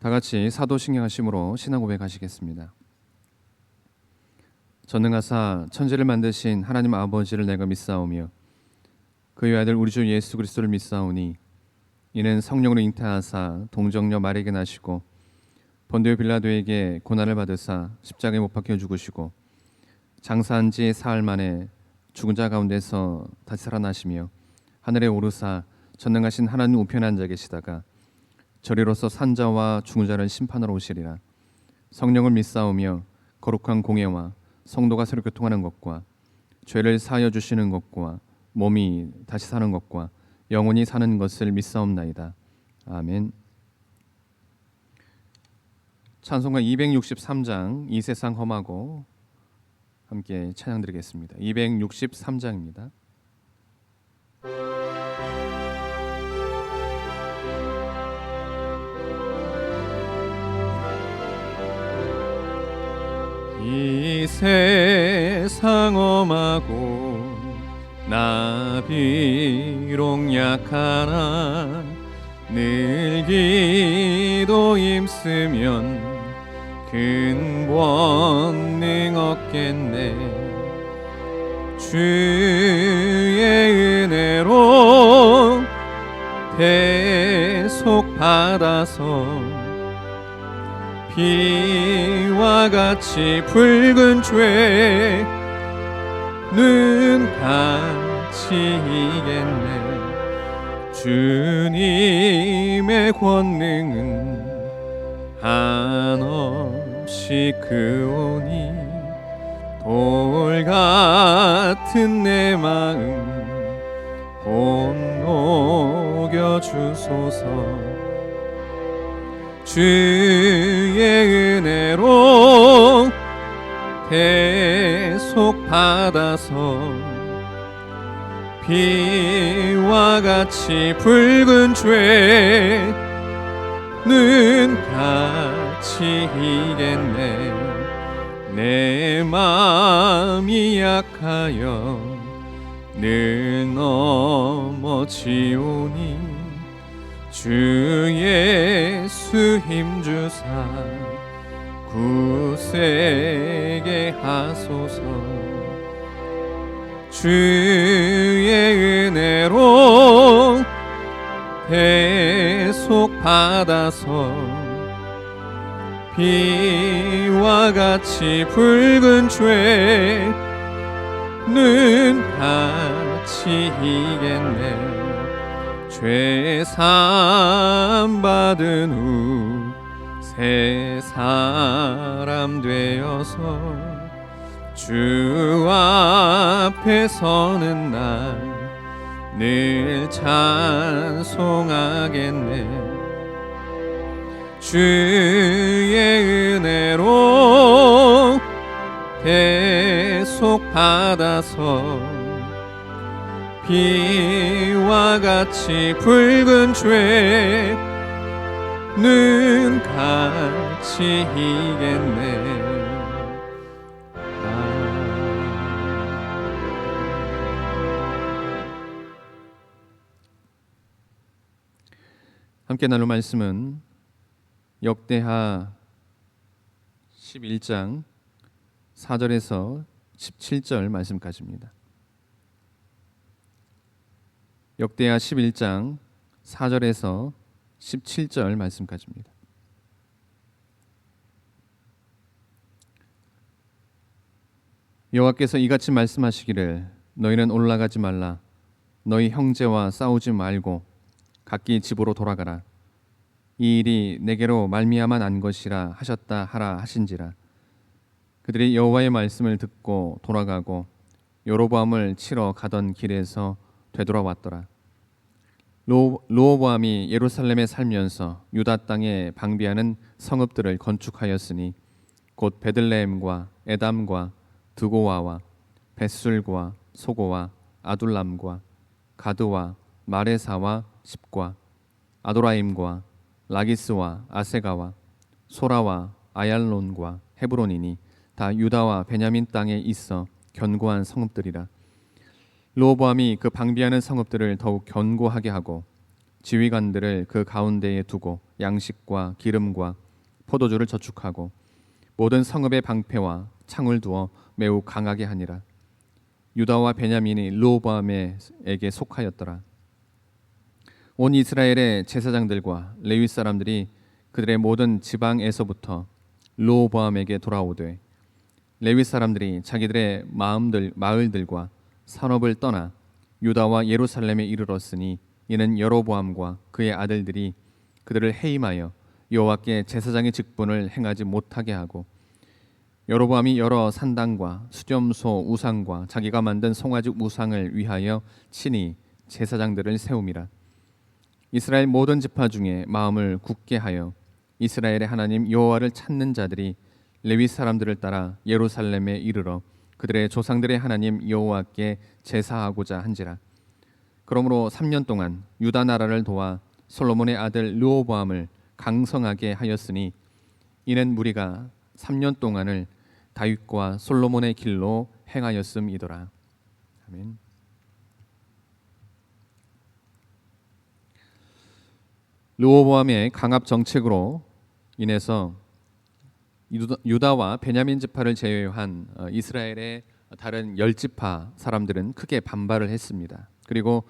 다 같이 사도신경하심으로 신앙 고백하시겠습니다. 전능하사 천지를 만드신 하나님 아버지를 내가 믿사오며 그의 아들 우리 주 예수 그리스도를 믿사오니 이는 성령으로 잉태하사 동정녀 마리아에게 나시고 본디오 빌라도에게 고난을 받으사 십자가에 못 박혀 죽으시고 장사한 지 사흘 만에 죽은 자 가운데서 다시 살아나시며 하늘에 오르사 전능하신 하나님 우편에 앉아 계시다가 저리로서 산자와 죽은 자를 심판하러 오시리라. 성령을 믿사오며 거룩한 공예와 성도가 서로 교통하는 것과 죄를 사하여 주시는 것과 몸이 다시 사는 것과 영원히 사는 것을 믿사옵나이다. 아멘. 찬송가 263장 이 세상 험하고 함께 찬양 드리겠습니다. 263장입니다. 이 세상 험하고 나 비록 약하나 늘 기도 힘쓰면 큰 권능 얻겠네. 주의 은혜로 대속 받아서 비와 같이 붉은 죄는 같이 이겠네. 주님의 권능은 한없이 크오니 돌 같은 내 마음 곧 녹여 주소서. 주의 은혜로 대속 받아서 비와 같이 붉은 죄는 같이 이겠네. 내 마음이 약하여 늘 넘어지오니 주 예수 힘주사 굳세게 하소서. 주의 은혜로 대속 받아서 비와 같이 붉은 죄는 같이 이겠네. 죄 사함 받은 후 새 사람 되어서 주 앞에 서는 날 늘 찬송하겠네. 주의 은혜로 대속 받아서 비와 같이 붉은 죄는 같이 이겠네. 함께 나눌 말씀은 역대하 11장 4절에서 17절 말씀까지입니다. 역대하 11장 4절에서 17절 말씀까지입니다. 여호와께서 이같이 말씀하시기를 너희는 올라가지 말라. 너희 형제와 싸우지 말고 각기 집으로 돌아가라. 이 일이 내게로 말미암아 난 것이라 하셨다 하라 하신지라. 그들이 여호와의 말씀을 듣고 돌아가고 여로보암을 치러 가던 길에서 되돌아왔더라. 르호보암이 예루살렘에 살면서 유다 땅에 방비하는 성읍들을 건축하였으니 곧 베들레헴과 에담과 드고와와 벳술과 소고와 아둘람과 가드와 마레사와 십과 아도라임과 라기스와 아세가와 소라와 아얄론과 헤브론이니 다 유다와 베냐민 땅에 있어 견고한 성읍들이라. 르호보암이 그 방비하는 성읍들을 더욱 견고하게 하고 지휘관들을 그 가운데에 두고 양식과 기름과 포도주를 저축하고 모든 성읍의 방패와 창을 두어 매우 강하게 하니라. 유다와 베냐민이 르호보암에게 속하였더라. 온 이스라엘의 제사장들과 레위 사람들이 그들의 모든 지방에서부터 르호보암에게 돌아오되 레위 사람들이 자기들의 마을들과 산업을 떠나 유다와 예루살렘에 이르렀으니 이는 여로보암과 그의 아들들이 그들을 해임하여 여호와께 제사장의 직분을 행하지 못하게 하고 여로보암이 여러 산당과 수점소 우상과 자기가 만든 송아지 우상을 위하여 친히 제사장들을 세움이라. 이스라엘 모든 지파 중에 마음을 굳게 하여 이스라엘의 하나님 여호와를 찾는 자들이 레위 사람들을 따라 예루살렘에 이르러 그들의 조상들의 하나님 여호와께 제사하고자 한지라. 그러므로 3년 동안 유다 나라를 도와 솔로몬의 아들 르호보암을 강성하게 하였으니 이는 무리가 3년 동안을 다윗과 솔로몬의 길로 행하였음이더라. 아멘. 르호보암의 강압 정책으로 인해서 유다와 베냐민 지파를 제외한 이스라엘의 다른 10지파 사람들은 크게 반발을 했습니다. 그리고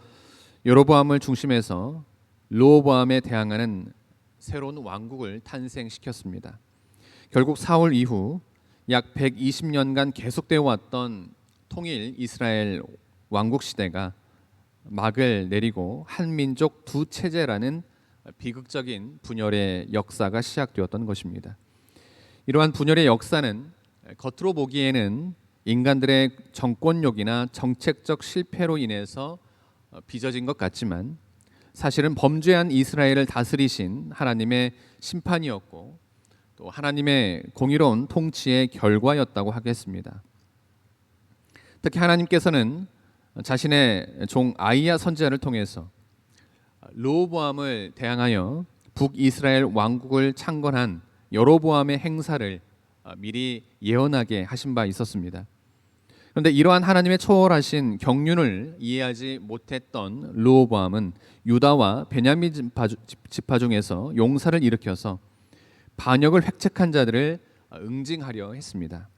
여로보암을 중심해서 르호보암에 대항하는 새로운 왕국을 탄생시켰습니다. 결국 사울 이후 약 120년간 계속되어 왔던 통일 이스라엘 왕국 시대가 막을 내리고 한민족 두 체제라는 비극적인 분열의 역사가 시작되었던 것입니다. 이러한 분열의 역사는 겉으로 보기에는 인간들의 정권욕이나 정책적 실패로 인해서 빚어진 것 같지만 사실은 범죄한 이스라엘을 다스리신 하나님의 심판이었고 또 하나님의 공의로운 통치의 결과였다고 하겠습니다. 특히 하나님께서는 자신의 종 아이야 선지자를 통해서 르호보암을 대항하여 북이스라엘 왕국을 창건한 여로보암의 행사를 미리 예언하게 하신 바 있었습니다. 그런데 이러한 하나님의 초월하신 경륜을 이해하지 못했던 르호보암은 유다와 베냐민 지파 중에서 용사를 일으켜서 반역을 획책한 자들을 응징하려 했습니다.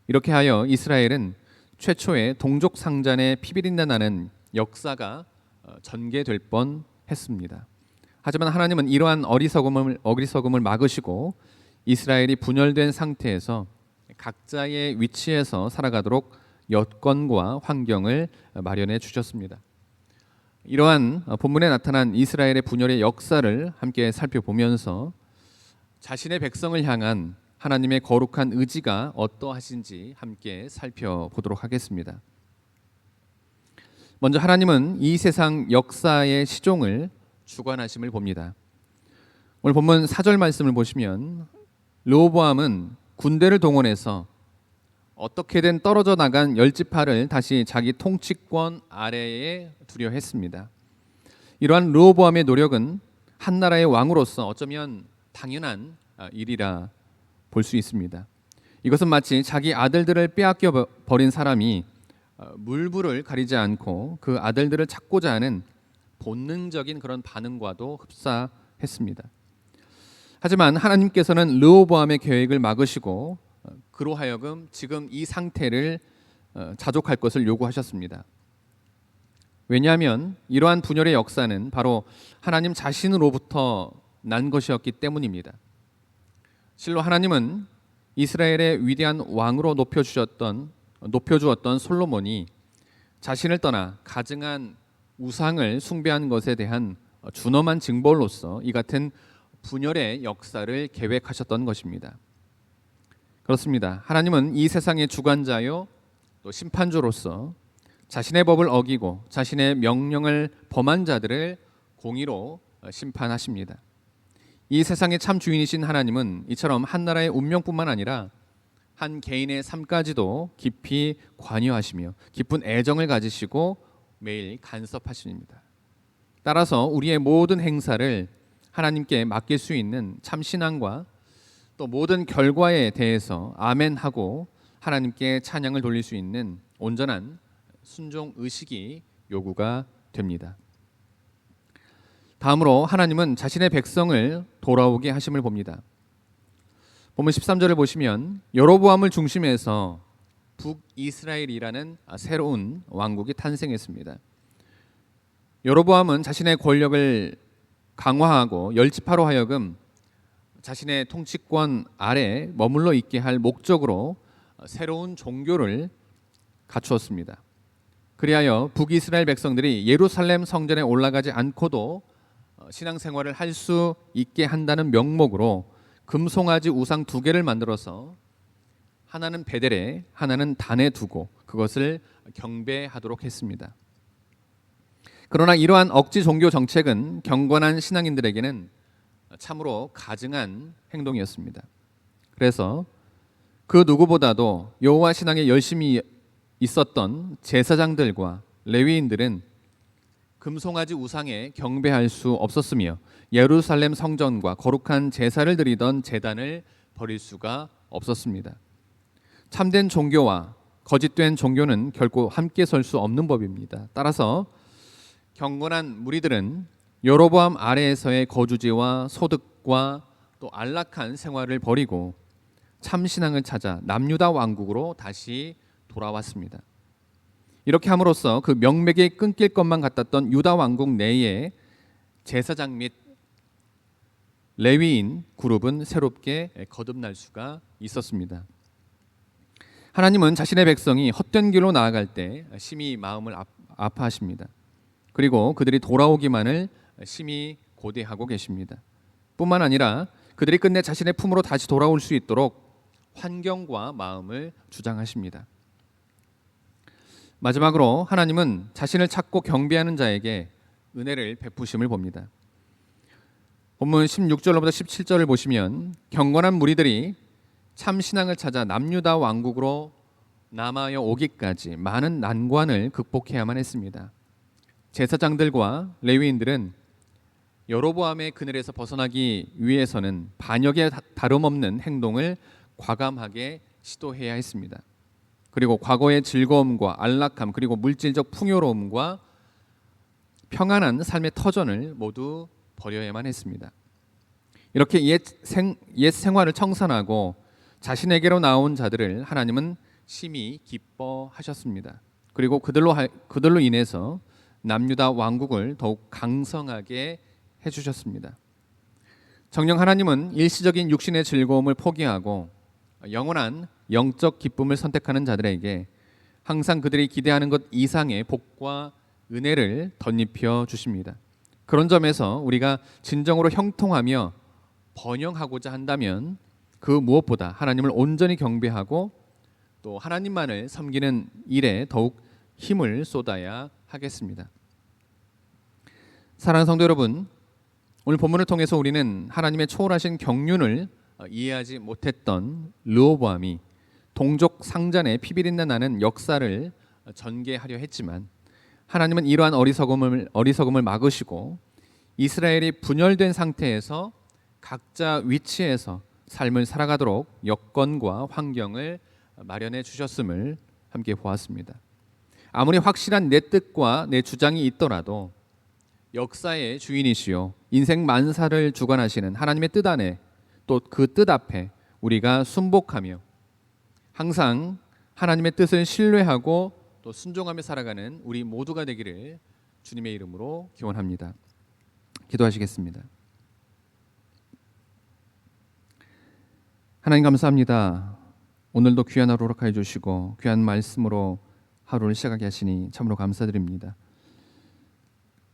이렇게 하여 이스라엘은 최초의 동족 상잔의 피비린내 나는 역사가 전개될 뻔했습니다. 하지만 하나님은 이러한 어리석음을 막으시고 이스라엘이 분열된 상태에서 각자의 위치에서 살아가도록 여건과 환경을 마련해 주셨습니다. 이러한 본문에 나타난 이스라엘의 분열의 역사를 함께 살펴보면서 자신의 백성을 향한 하나님의 거룩한 의지가 어떠하신지 함께 살펴보도록 하겠습니다. 먼저 하나님은 이 세상 역사의 시종을 주관하심을 봅니다. 오늘 본문 4절 말씀을 보시면 르호보암은 군대를 동원해서 어떻게든 떨어져 나간 10지파를 다시 자기 통치권 아래에 두려 했습니다. 이러한 르호보암의 노력은 한 나라의 왕으로서 어쩌면 당연한 일이라 볼 수 있습니다. 이것은 마치 자기 아들들을 빼앗겨 버린 사람이 물불을 가리지 않고 그 아들들을 찾고자 하는 본능적인 그런 반응과도 흡사했습니다. 하지만 하나님께서는 르호보암의 계획을 막으시고 그로 하여금 지금 이 상태를 자족할 것을 요구하셨습니다. 왜냐하면 이러한 분열의 역사는 바로 하나님 자신으로부터 난 것이었기 때문입니다. 실로 하나님은 이스라엘의 위대한 왕으로 높여주었던 솔로몬이 자신을 떠나 가증한 우상을 숭배한 것에 대한 준엄한 징벌로서 이 같은 분열의 역사를 계획하셨던 것입니다. 그렇습니다. 하나님은 이 세상의 주관자요 또 심판주로서 자신의 법을 어기고 자신의 명령을 범한 자들을 공의로 심판하십니다. 이 세상의 참 주인이신 하나님은 이처럼 한 나라의 운명뿐만 아니라 한 개인의 삶까지도 깊이 관여하시며 깊은 애정을 가지시고 매일 간섭하십니다. 따라서 우리의 모든 행사를 하나님께 맡길 수 있는 참 신앙과 또 모든 결과에 대해서 아멘하고 하나님께 찬양을 돌릴 수 있는 온전한 순종 의식이 요구가 됩니다. 다음으로 하나님은 자신의 백성을 돌아오게 하심을 봅니다. 본문 13절을 보시면 여로보암을 중심해서 북이스라엘이라는 새로운 왕국이 탄생했습니다. 여로보암은 자신의 권력을 강화하고 열지파로 하여금 자신의 통치권 아래 머물러 있게 할 목적으로 새로운 종교를 갖추었습니다. 그리하여 북이스라엘 백성들이 예루살렘 성전에 올라가지 않고도 신앙생활을 할 수 있게 한다는 명목으로 금송아지 우상 2개를 만들어서 하나는 베델에 하나는 단에 두고 그것을 경배하도록 했습니다. 그러나 이러한 억지 종교 정책은 경건한 신앙인들에게는 참으로 가증한 행동이었습니다. 그래서 그 누구보다도 여호와 신앙에 열심히 있었던 제사장들과 레위인들은 금송아지 우상에 경배할 수 없었으며 예루살렘 성전과 거룩한 제사를 드리던 제단을 버릴 수가 없었습니다. 참된 종교와 거짓된 종교는 결코 함께 설 수 없는 법입니다. 따라서 경건한 무리들은 여로보암 아래에서의 거주지와 소득과 또 안락한 생활을 버리고 참신앙을 찾아 남유다 왕국으로 다시 돌아왔습니다. 이렇게 함으로써 그 명맥이 끊길 것만 같았던 유다 왕국 내에 제사장 및 레위인 그룹은 새롭게 거듭날 수가 있었습니다. 하나님은 자신의 백성이 헛된 길로 나아갈 때 심히 마음을 아파하십니다. 그리고 그들이 돌아오기만을 심히 고대하고 계십니다. 뿐만 아니라 그들이 끝내 자신의 품으로 다시 돌아올 수 있도록 환경과 마음을 주장하십니다. 마지막으로 하나님은 자신을 찾고 경배하는 자에게 은혜를 베푸심을 봅니다. 본문 16절로부터 17절을 보시면 경건한 무리들이 참 신앙을 찾아 남유다 왕국으로 남하여 오기까지 많은 난관을 극복해야만 했습니다. 제사장들과 레위인들은 여로보암의 그늘에서 벗어나기 위해서는 반역에 다름없는 행동을 과감하게 시도해야 했습니다. 그리고 과거의 즐거움과 안락함 그리고 물질적 풍요로움과 평안한 삶의 터전을 모두 버려야만 했습니다. 이렇게 옛 생활을 청산하고 자신에게로 나온 자들을 하나님은 심히 기뻐하셨습니다. 그리고 그들로 인해서 남유다 왕국을 더욱 강성하게 해주셨습니다. 정녕 하나님은 일시적인 육신의 즐거움을 포기하고 영원한 영적 기쁨을 선택하는 자들에게 항상 그들이 기대하는 것 이상의 복과 은혜를 덧입혀 주십니다. 그런 점에서 우리가 진정으로 형통하며 번영하고자 한다면 그 무엇보다 하나님을 온전히 경배하고 또 하나님만을 섬기는 일에 더욱 힘을 쏟아야 하겠습니다. 사랑하는 성도 여러분, 오늘 본문을 통해서 우리는 하나님의 초월하신 경륜을 이해하지 못했던 르호보암이 동족 상잔에 피비린내 나는 역사를 전개하려 했지만 하나님은 이러한 어리석음을 막으시고 이스라엘이 분열된 상태에서 각자 위치에서 삶을 살아가도록 여건과 환경을 마련해 주셨음을 함께 보았습니다. 아무리 확실한 내 뜻과 내 주장이 있더라도 역사의 주인이시요 인생 만사를 주관하시는 하나님의 뜻 안에 또 그 뜻 앞에 우리가 순복하며 항상 하나님의 뜻을 신뢰하고 또 순종하며 살아가는 우리 모두가 되기를 주님의 이름으로 기원합니다. 기도하시겠습니다. 하나님 감사합니다. 오늘도 귀한 하루 허락하여 주시고 귀한 말씀으로 하루를 시작하게 하시니 참으로 감사드립니다.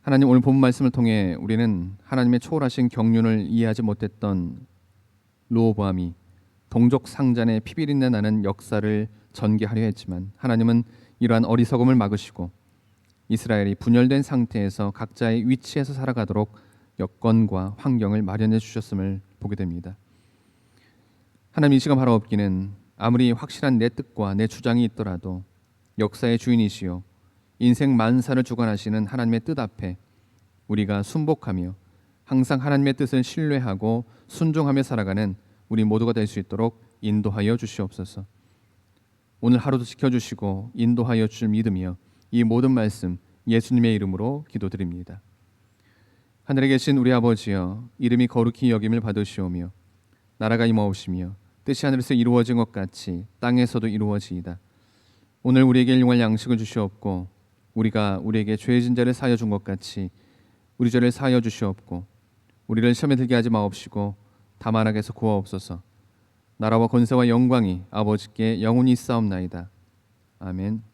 하나님, 오늘 본 말씀을 통해 우리는 하나님의 초월하신 경륜을 이해하지 못했던 르호보암이 동족 상잔에 피비린내 나는 역사를 전개하려 했지만 하나님은 이러한 어리석음을 막으시고 이스라엘이 분열된 상태에서 각자의 위치에서 살아가도록 여건과 환경을 마련해 주셨음을 보게 됩니다. 하나님, 이 시간 바라옵기는 아무리 확실한 내 뜻과 내 주장이 있더라도 역사의 주인이시요 인생 만사를 주관하시는 하나님의 뜻 앞에 우리가 순복하며 항상 하나님의 뜻을 신뢰하고 순종하며 살아가는 우리 모두가 될 수 있도록 인도하여 주시옵소서. 오늘 하루도 지켜주시고 인도하여 줄 믿으며 이 모든 말씀 예수님의 이름으로 기도드립니다. 하늘에 계신 우리 아버지여, 이름이 거룩히 여김을 받으시오며 나라가 임하오시며 뜻이 하늘에서 이루어진 것 같이 땅에서도 이루어지이다. 오늘 우리에게 일용할 양식을 주시옵고 우리가 우리에게 죄진 자를 사하여 준 것 같이 우리 죄를 사하여 주시옵고 우리를 시험에 들게 하지 마옵시고 다만 악에서 구하옵소서. 나라와 권세와 영광이 아버지께 영원히 있사옵나이다. 아멘.